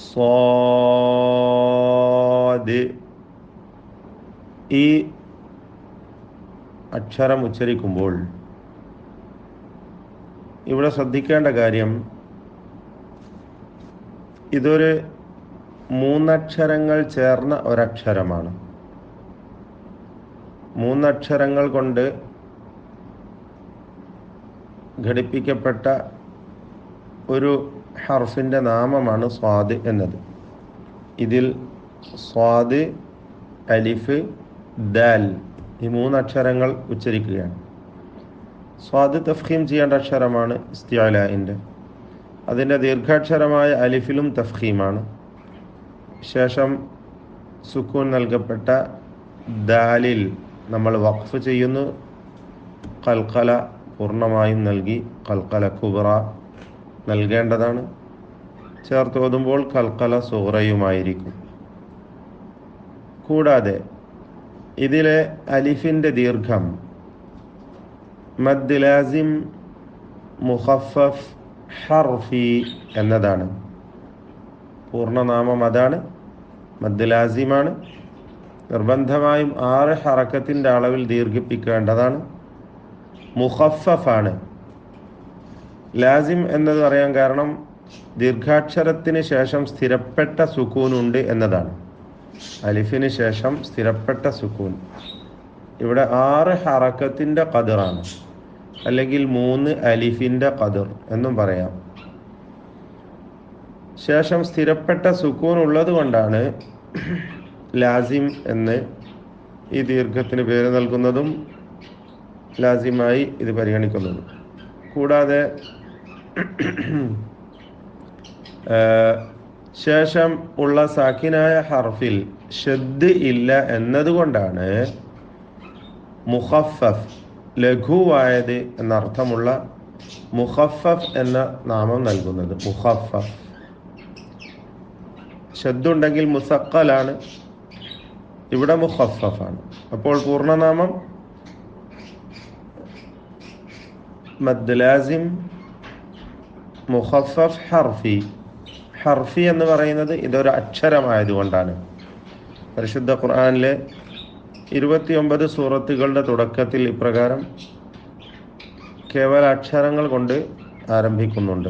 സ്വാദ്. ഈ അക്ഷരം ഉച്ചരിക്കുമ്പോൾ ഇവിടെ ശ്രദ്ധിക്കേണ്ട കാര്യം, ഇതൊരു മൂന്നക്ഷരങ്ങൾ ചേർന്ന ഒരക്ഷരമാണ്. മൂന്നക്ഷരങ്ങൾ കൊണ്ട് ഘടിപ്പിക്കപ്പെട്ട ഒരു ഹർഫിൻ്റെ നാമമാണ് സ്വാദ് എന്നത്. ഇതിൽ സ്വാദ്, അലിഫ്, ദാൽ ഈ മൂന്നക്ഷരങ്ങൾ ഉച്ചരിക്കുകയാണ്. സ്വാദ് തഫ്ഖീം ചെയ്യേണ്ട അക്ഷരമാണ് ഇസ്തിഅലാഇൻ്റെ. അതിൻ്റെ ദീർഘാക്ഷരമായ അലിഫിലും തഫ്ഖീമാണ്. ശേഷം സുക്കൂൻ നൽകപ്പെട്ട ദാലിൽ നമ്മൾ വഖഫ് ചെയ്യുന്നു. ഖൽഖല പൂർണ്ണമായും നൽകി ഖൽഖല കുബ്ര നൽകേണ്ടതാണ്. ചേർത്ത് ഓതുമ്പോൾ ഖൽഖല സുഗ്റയുമായിരിക്കും. കൂടാതെ ഇതിലെ അലിഫിൻ്റെ ദീർഘം മദ് ലാസിം മുഖഫഫ് ഹർഫി എന്നതാണ്. പൂർണ്ണനാമം അതാണ്, മദ് ലാസിമാണ്. നിർബന്ധമായും 6 ഹറക്കത്തിൻ്റെ അളവിൽ ദീർഘിപ്പിക്കേണ്ടതാണ്. മുഖഫഫാണ്. ലാസിം എന്നത് പറയാൻ കാരണം ദീർഘാക്ഷരത്തിന് ശേഷം സ്ഥിരപ്പെട്ട സുക്കൂനുണ്ട് എന്നതാണ്. അലിഫിന് ശേഷം സ്ഥിരപ്പെട്ട സുക്കൂൻ. ഇവിടെ 6 ഹറക്കത്തിൻ്റെ ഖദറാണ്, അല്ലെങ്കിൽ 3 അലിഫിൻ്റെ ഖദർ എന്നും പറയാം. ശേഷം സ്ഥിരപ്പെട്ട സുക്കൂൻ ഉള്ളത് കൊണ്ടാണ് ലാസിം എന്ന് ഈ ദീർഘത്തിന് പേര് നൽകുന്നതും ലാസിമായി ഇത് പരിഗണിക്കുന്നതും. കൂടാതെ ശേഷം ഉള്ള സാക്കിനായ ഹർഫിൽ ഷദ് ഇല്ല എന്നതുകൊണ്ടാണ് മുഖഫഫ്, ലഘുവായത് എന്നർത്ഥമുള്ള മുഖഫഫ് എന്ന നാമം നൽകുന്നത്. മുഖഫഫ്. ഷദ്ദുണ്ടെങ്കിൽ മുസഖലാണ്, ഇവിടെ മുഖഫഫാണ്. അപ്പോൾ പൂർണ്ണനാമം മദ് ലാസിം മുഖഫഫ് ഹർഫി. ഹർഫി എന്ന് പറയുന്നത് ഇതൊരു അക്ഷരമായതുകൊണ്ടാണ്. പരിശുദ്ധ ഖുർആനിലെ 29 സൂറത്തുകളുടെ തുടക്കത്തിൽ ഇപ്രകാരം കേവല അക്ഷരങ്ങൾ കൊണ്ട് ആരംഭിക്കുന്നുണ്ട്.